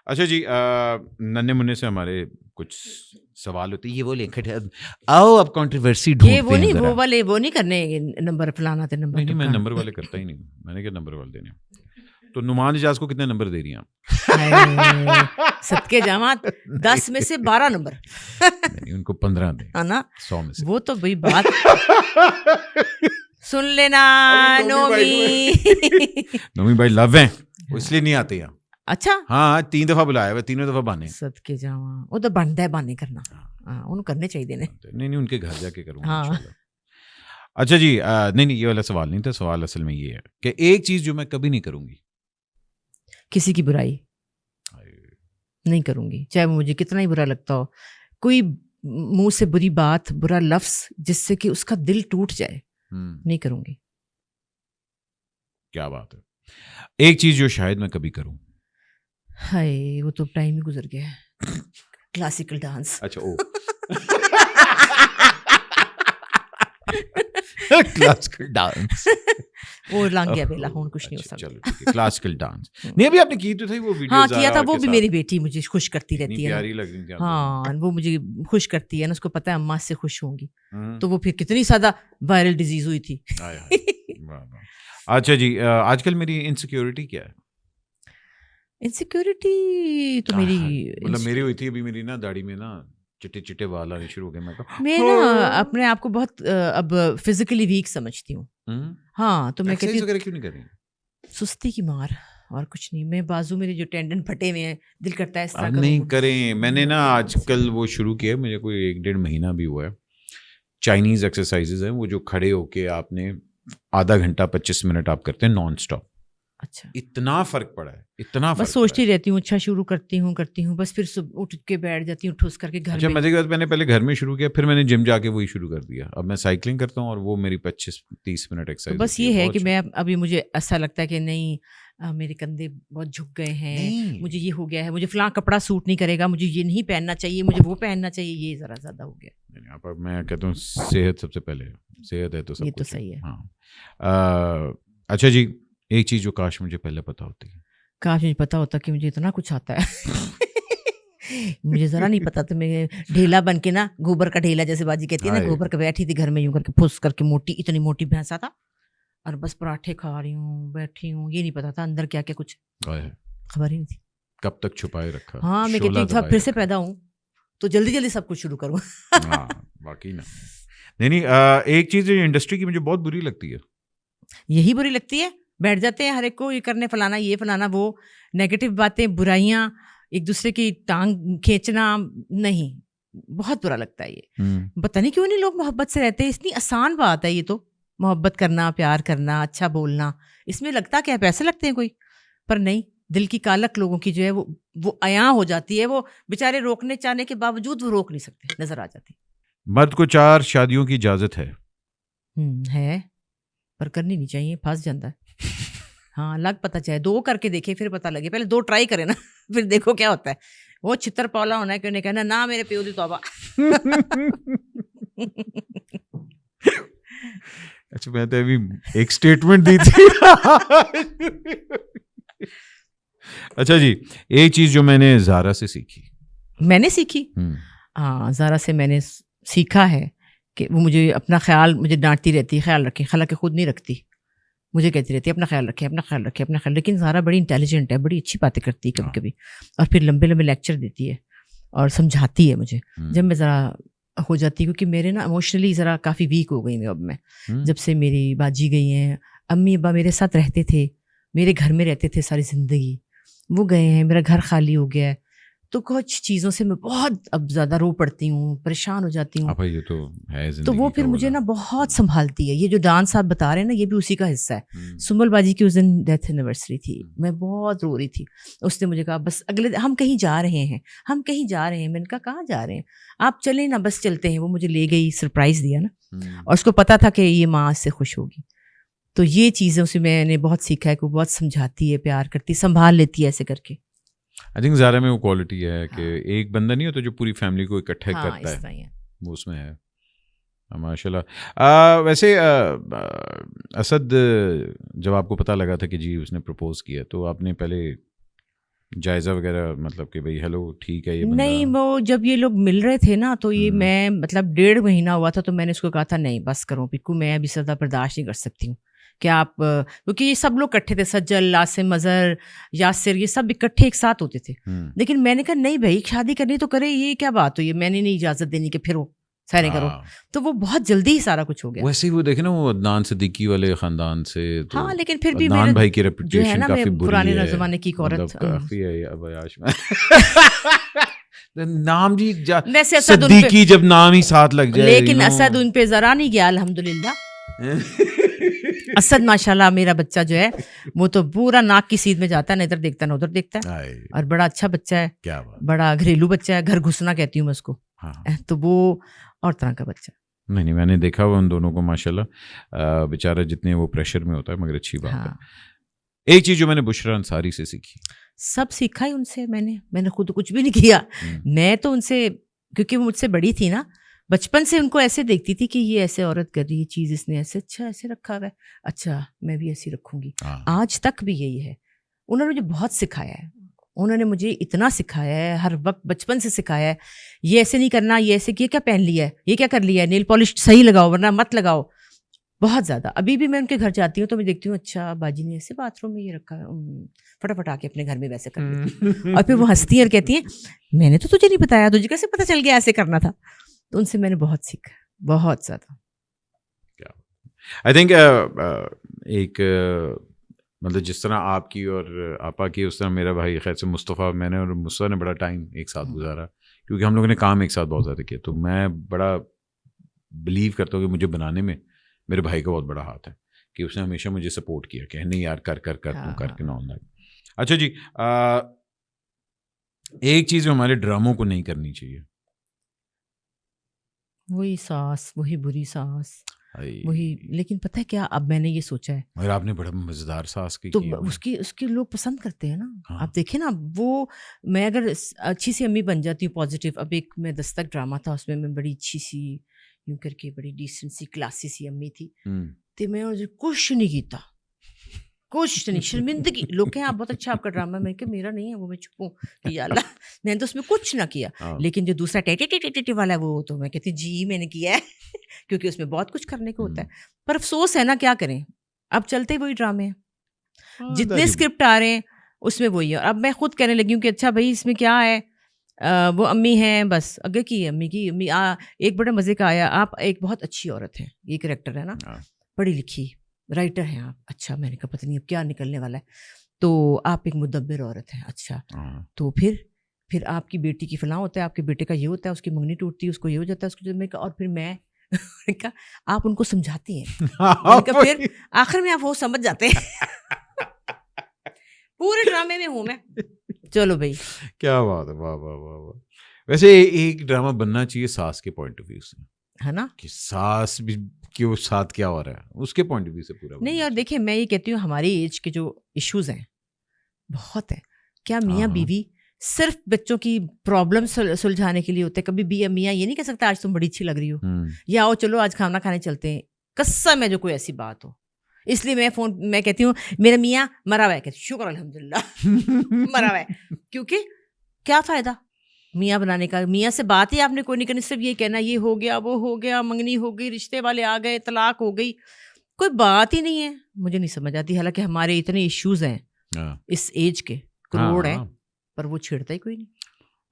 اچھا جی، ننے منع سے ہمارے کچھ سوال ہوتے ہیں، یہ وہ لکھے آؤ اب کنٹروورسی یہ ڈھونڈتے وہ ہیں نہیں، ذرا. وہ والے وہ نہیں کرنے نمبر فلانا تھے نمبر. نہیں میں نمبر والے کرتا ہی نہیں، میں نے کیا نمبر والے دینے. تو نعمان اجاز کو کتنے نمبر دے رہی ہیں آپ؟ صدقے جامعات 10 میں سے 12 نمبر. نہیں ان کو 15 دیں ہے نا، 100 میں سے. وہ تو بھائی بات سن لینا. نومی بھائی لو ہیں، اس لیے نہیں آتے یہاں. اچھا ہاں 3 دفعہ بلایا ہوا، تینوں دفعہ بانے. صدقے جاواں، وہ تو بنتا ہے بانے کرنا. ہاں ان کرنے چاہیے نے. نہیں ان کے گھر جا کے کروں گا ہاں انشاءاللہ. اچھا جی، نہیں یہ والا سوال نہیں تھا. سوال اصل میں یہ ہے کہ ایک چیز جو میں کبھی نہیں کروں گی. کسی کی برائی نہیں کروں گی، چاہے وہ مجھے کتنا ہی برا لگتا ہو. کوئی منہ سے بری بات، برا لفظ جس سے کہ اس کا دل ٹوٹ جائے، نہیں کروں گی. کیا بات ہے. ایک چیز جو شاید میں کبھی کروں. ہائے وہ تو ٹائم ہی گزر گیا ہے. Classical dance. اچھا او کلاسیکل ڈانس وہ لانگ گیا بیلا، ہوں کچھ نہیں ہو سکتا. چلو ٹھیک ہے، کلاسیکل ڈانس. نہیں ابھی آپ نے کی تو تھی وہ ویڈیو. ہاں کیا تھا، وہ بھی میری بیٹی مجھے خوش کرتی رہتی ہے. پیاری لگ رہی تھی. ہاں وہ مجھے خوش کرتی ہے نا، اس کو پتا ہے اماں سے خوش ہوں گی. تو وہ پھر کتنی زیادہ وائرل ڈیزیز ہوئی تھی. اچھا جی، آج کل میری انسیکیورٹی کیا ہے؟ انسیکیورٹی تو میری مطلب میری ہوئی تھی ابھی، میری نا داڑھی میں نا چٹے چٹے وال آنے شروع ہو گئے. میں نا اپنے آپ کو بہت اب فزیکلی ویک سمجھتی ہوں. ہاں تو میں کہتی ہوں کیوں نہیں کر رہی؟ سستی کی مار اور کچھ نہیں. میں بازو میرے جو ٹینڈن پھٹے ہوئے ہیں، دل کرتا ہے اس طرح نہیں کریں. میں نے نا آج کل وہ شروع کیا، مجھے کوئی 1-1.5 مہینہ بھی ہوا ہے. چائنیز ایکسرسائزز ہیں وہ، جو کھڑے ہو کے آپ نے آدھا گھنٹہ 25 منٹ آپ کرتے ہیں نان اسٹاپ. اچھا اتنا فرق پڑا ہے، اتنا فرق. بس سوچتی رہتی ہوں اچھا شروع کرتی ہوں بس پھر صبح اٹھ کے بیٹھ جاتی ہوں ٹھوس کر کے گھر اچھا میں. مزے کی بات، میں نے پہلے گھر میں شروع کیا، پھر میں نے جم جا کے وہی شروع کر دیا. اب میں سائیکلنگ کرتا ہوں اور وہ میری 25-30 منٹ ایکسرسائز. بس یہ ہے کہ میں ابھی مجھے ایسا لگتا ہے کہ نہیں میرے کندھے بہت جھک گئے ہیں، مجھے یہ ہو گیا ہے، مجھے فلاں کپڑا سوٹ نہیں کرے گا، مجھے یہ نہیں پہننا چاہیے، مجھے وہ پہننا چاہیے، یہ ذرا زیادہ ہو گیا. میں کہتا ہوں صحت سب سے پہلے، صحت ہے تو سب یہ تو کچھ صحیح ہے. ہاں اچھا جی، ایک چیز جو کاش مجھے پہلے پتا ہوتی ہے. کاش مجھے پتا ہوتا کہ مجھے اتنا کچھ آتا ہے. مجھے ذرا نہیں پتا تو میں ڈھیلا بن کے نا، گوبر کا ڈھیلا جیسے باجی کہتی ہے نا، گوبر کا بیٹھی تھی گھر میں یوں کر کے پھس کر کے، موٹی اتنی موٹی بھینسا تھا، اور بس پراٹھے کھا رہی ہوں، بیٹھی ہوں، یہ نہیں پتا تھا اندر کیا کیا کچھ خبر ہی نہیں تھی. کب تک چھپائے رکھا. ہاں میں کہتی ہوں پھر سے پیدا ہوں تو جلدی جلدی سب کچھ شروع کروں. ہاں واقعی نا. نہیں ایک چیز انڈسٹری کی مجھے بہت بری لگتی ہے. یہی بری لگتی ہے، بیٹھ جاتے ہیں ہر ایک کو یہ کرنے، فلانا یہ فلانا وہ، نیگیٹو باتیں، برائیاں، ایک دوسرے کی ٹانگ کھینچنا. نہیں، بہت برا لگتا ہے یہ. پتہ نہیں کیوں نہیں لوگ محبت سے رہتے. اتنی آسان بات ہے یہ تو، محبت کرنا، پیار کرنا، اچھا بولنا. اس میں لگتا کیا پیسے لگتے ہیں کوئی، پر نہیں، دل کی کالک لوگوں کی جو ہے وہ عیاں ہو جاتی ہے. وہ بیچارے روکنے چاہنے کے باوجود وہ روک نہیں سکتے، نظر آ جاتی. مرد کو 4 شادیوں کی اجازت ہے. ہے پر کرنی نہیں چاہیے، پھنس جاتا ہے. ہاں لگ پتہ چاہے 2 کر کے دیکھے پھر پتہ لگے. پہلے 2 ٹرائی کرے نا، پھر دیکھو کیا ہوتا ہے. وہ چھتر پالا ہونا ہے کہ انہیں کہنا نا میرے پیو دی توبہ. اچھا میں تو ابھی ایک اسٹیٹمنٹ دی تھی. اچھا جی، ایک چیز جو میں نے زارا سے سیکھی. ہاں زارا سے میں نے سیکھا ہے کہ وہ مجھے اپنا خیال، مجھے ڈانٹتی رہتی ہے خیال رکھیں، حالانکہ خود نہیں رکھتی. مجھے کہتی رہتی ہے اپنا خیال رکھے، اپنا خیال رکھے، اپنا خیال. لیکن زارا بڑی انٹیلیجنٹ ہے، بڑی اچھی باتیں کرتی ہے کبھی کبھی، اور پھر لمبے لمبے لیکچر دیتی ہے اور سمجھاتی ہے مجھے جب میں ذرا ہو جاتی. کیونکہ میرے نا ایموشنلی ذرا کافی ویک ہو گئی میں اب. میں جب سے میری باجی گئی ہیں، امی ابا میرے ساتھ رہتے تھے، میرے گھر میں رہتے تھے ساری زندگی، وہ گئے ہیں، میرا گھر خالی ہو گیا ہے. تو کچھ چیزوں سے میں بہت اب زیادہ رو پڑتی ہوں، پریشان ہو جاتی ہوں. یہ تو ہے زندگی. تو وہ پھر مجھے نا بہت سنبھالتی ہے. یہ جو ڈانس آپ بتا رہے ہیں نا، یہ بھی اسی کا حصہ ہے. سمبل باجی کی اس دن ڈیتھ اینیورسری تھی، میں بہت رو رہی تھی. اس نے مجھے کہا بس اگلے ہم کہیں جا رہے ہیں، ہم کہیں جا رہے ہیں. میں نے کہا کہاں جا رہے ہیں؟ آپ چلیں نا، بس چلتے ہیں. وہ مجھے لے گئی، سرپرائز دیا نا، اور اس کو پتا تھا کہ یہ ماں اس سے خوش ہوگی. تو یہ چیزیں اسے میں نے بہت سیکھا ہے کہ وہ بہت سمجھاتی ہے، پیار کرتی، سنبھال لیتی ہے ایسے کر کے. آئی تھنک زارا میں وہ کوالٹی ہے کہ ایک بندہ نہیں ہوتا جو پوری فیملی کو اکٹھے کرتا ہے، وہ اس میں ہے. ماشاء اللہ. ویسے اسد، جب آپ کو پتہ لگا تھا کہ جی اس نے پرپوز کیا، تو آپ نے پہلے جائزہ وغیرہ مطلب کہ بھائی ہیلو ٹھیک ہے یہ بندہ؟ نہیں، وہ جب یہ لوگ مل رہے تھے نا تو یہ میں مطلب 1.5 مہینہ ہوا تھا تو میں نے اس کو کہا تھا نہیں بس کرو پکو، میں ابھی زیادہ برداشت نہیں کر سکتی ہوں کہ آپ، کیونکہ یہ سب لوگ اکٹھے تھے، سجل، عاصم اظہر، یاسر، یہ سب اکٹھے ایک ساتھ ہوتے تھے. لیکن میں نے کہا نہیں بھائی شادی کرنی تو کرے، یہ کیا بات ہوئی ہے، میں نے نہیں اجازت دینی کہ پھر وہ سیریں کرو. تو وہ بہت جلدی ہی سارا کچھ ہو گیا. ویسے ہی وہ دیکھے نا وہ عدنان صدیقی والے خاندان سے، ہاں لیکن پھر بھی عدنان بھائی کی جو ہے ریپوٹیشن نا کافی بری پرانے ہے، زمانے کی عورت کافی ہے اب عیاش میں نام جی ویسے اسد ان پہ، صدیقی جب نام ہی ساتھ لگ جائے. لیکن اسد ان پہ ذرا نہیں گیا الحمدللہ. اسد ماشاءاللہ میرا بچہ جو ہے وہ تو پورا ناک کی سیدھ میں جاتا ہے، نہ ادھر دیکھتا ہے نہ ادھر دیکھتا ہے، اور بڑا اچھا بچہ ہے. کیا بات، بڑا گھریلو بچہ ہے، گھر گھسنا کہتی ہوں میں اس کو. تو وہ اور طرح کا بچہ. نہیں میں نے دیکھا ہوا ان دونوں کو ماشاءاللہ، بیچارہ جتنے وہ پریشر میں ہوتا ہے مگر اچھی بات ہے. ایک چیز جو میں نے بشرا انصاری سے سیکھی، سب سیکھا ہی ان سے میں نے خود کچھ بھی نہیں کیا. میں تو ان سے، کیونکہ وہ مجھ سے بڑی تھی نا، بچپن سے ان کو ایسے دیکھتی تھی کہ یہ ایسے عورت کر رہی ہے چیز، اس نے ایسے اچھا ایسے رکھا ہوا ہے، اچھا میں بھی ایسی رکھوں گی. آج تک بھی یہی ہے. انہوں نے مجھے بہت سکھایا ہے، انہوں نے مجھے اتنا سکھایا ہے، ہر وقت بچپن سے سکھایا ہے یہ ایسے نہیں کرنا، یہ ایسے کیا پہن لیا ہے، یہ کیا کر لیا ہے، نیل پالش صحیح لگاؤ ورنہ مت لگاؤ. بہت زیادہ. ابھی بھی میں ان کے گھر جاتی ہوں تو میں دیکھتی ہوں اچھا باجی نے ایسے باتھ روم میں یہ رکھا ہے، فٹافٹ آ کے اپنے گھر میں ویسے کر لیتی ہوں. اور پھر وہ ہنستی ہیں اور کہتی ہیں میں نے تو تجھے نہیں بتایا، تجھے کیسے پتہ چل گیا ایسے کرنا تھا. تو ان سے میں نے بہت سیکھا، بہت زیادہ. آئی تھنک ایک مطلب جس طرح آپ کی اور آپا کی، اس طرح میرا بھائی خیر سے مصطفیٰ، میں نے اور مصطفیٰ نے بڑا ٹائم ایک ساتھ گزارا، کیونکہ ہم لوگوں نے کام ایک ساتھ بہت زیادہ کیا. تو میں بڑا بلیو کرتا ہوں کہ مجھے بنانے میں میرے بھائی کا بہت بڑا ہاتھ ہے، کہ اس نے ہمیشہ مجھے سپورٹ کیا کہ نہیں یار کر تم کر کے نہ ہونا. اچھا جی، ایک چیز جو ہمارے ڈراموں کو نہیں کرنی چاہیے، وہی ساس، وہی بری ساس، وہی. لیکن پتہ ہے کیا، اب میں نے یہ سوچا ہے، مگر آپ نے بڑا مزیدار ساس کی، تو اس کی لوگ پسند کرتے ہیں نا. آپ دیکھیں نا، وہ میں اگر اچھی سی امی بن جاتی ہوں پازیٹیو. اب ایک میں دستک ڈرامہ تھا، اس میں بڑی اچھی سی یوں کر کے بڑی ڈیسنٹ سی کلاسی سی امی تھی، تو میں کچھ نہیں کیتا، کچھ نہیں، شرمندگی. لوگ کہیں آپ بہت اچھا آپ کا ڈرامہ، میں کہ میرا نہیں ہے وہ، میں چھپوں کہ یا اللہ میں نے تو اس میں کچھ نہ کیا. لیکن جو دوسرا ٹیٹی والا ہے وہ تو میں کہتی جی میں نے کیا ہے کیونکہ اس میں بہت کچھ کرنے کو ہوتا ہے. پر افسوس ہے نا، کیا کریں، اب چلتے وہی ڈرامے ہیں، جتنے اسکرپٹ آ رہے ہیں اس میں وہی ہے. اور اب میں خود کہنے لگی ہوں کہ اچھا بھائی اس میں کیا ہے، وہ امی ہیں بس، اگے کی امی کی امی. ایک بڑے مزے کا آیا، آپ ایک بہت اچھی عورت ہیں، یہ کریکٹر ہے نا، پڑھی لکھی رائٹر ہیں آپ. اچھا میں نے کہا پتہ نہیں اب کیا نکلنے والا ہے. تو آپ ایک مدبر عورت ہیں. اچھا تو پھر آپ کی بیٹی کی فلاں ہوتا ہے، آپ کے بیٹے کا یہ ہوتا ہے، اس کی منگنی ٹوٹتی ہے، اس کو یہ ہو جاتا ہے، اس کو میں کہا، اور پھر میں کہا آپ ان کو سمجھاتی ہیں، پھر آخر میں آپ وہ سمجھ جاتے ہیں. پورے ڈرامے میں ہوں میں. چلو بھائی کیا بات ہے، واہ واہ واہ واہ. ویسے ایک ڈرامہ بننا چاہیے ساس کے پوائنٹ آف ویو سے، ہے نا، کہ ساس بھی کہ وہ ساتھ کیا ہو رہا ہے اس کے پوائنٹ آف ویو سے پورا نہیں. اور دیکھیں میں یہ کہتی ہوں ہماری ایج کے جو ایشوز ہیں بہت ہیں. کیا میاں بیوی صرف بچوں کی پرابلم سلجھانے کے لیے ہوتے ہیں؟ کبھی میاں یہ نہیں کہہ سکتا آج تم بڑی اچھی لگ رہی ہو، یا آؤ چلو آج کھانا کھانے چلتے ہیں. قسم ہے جو کوئی ایسی بات ہو. اس لیے میں کہتی ہوں میرا میاں مرا ہوا ہے، کہتی شکر الحمدللہ مرا ہوا ہے. کیونکہ کیا فائدہ میاں بنانے کا، میاں سے بات ہی آپ نے کوئی نہیں کرنی، صرف یہ کہنا یہ ہو گیا وہ ہو گیا، منگنی ہو گئی، رشتے والے آ گئے، طلاق ہو گئی، کوئی بات ہی نہیں ہے. مجھے نہیں سمجھ آتی. حالانکہ ہمارے اتنے ایشوز ہیں اس ایج کے، کروڑ ہیں، پر وہ چھیڑتا ہی کوئی نہیں.